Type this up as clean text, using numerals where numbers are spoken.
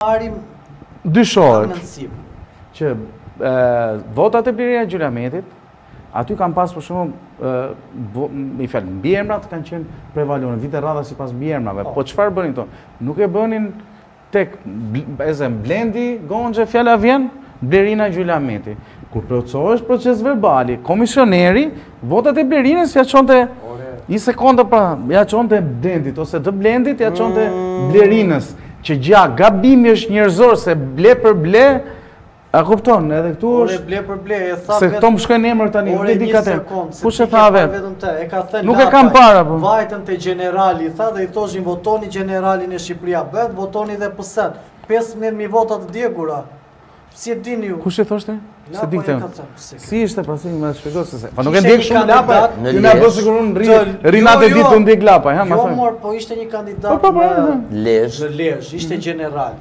Marim dyshohet mendësim që votat e Blerina Gjylametit, aty kanë pas për shumë, mbiemrat kanë qenë prevalore, vite rradha si pas mbiemrave, po çfarë bënin to? Nuk e bënin tek Blendi Gonxhe, fjala vjen, Blerina Gjylameti. Kur plotësohesh proces verbali, komisioneri, votat e Blerinës ja çonte një sekondë pra, ja çonte Blendit ose të Blendit ja çonte Blerinës, që gabimi është njerëzor se ble për ble. A kupton, edhe këtu është ble për ble, e tha se këto më shkojnë emër tani, nuk e di katë. Kush e tha vetë? E ka thënë nuk e kam para po. Vajtën te generali, tha dhe i thoshin votoni generalin e Shqipëria, bëhet votoni dhe PS-n. 15.000 vota të djegura. Si e dini ju? Kush e thoshte? Se di këtë. Si ishte pasi më shpjegoj se. Po nuk e ndjek shumë lapa. Ju na bë sikur unë rinatë ditë u ndjek lapa, ha, më Jo, thënë. po ishte një kandidat në Lezhë, ishte general.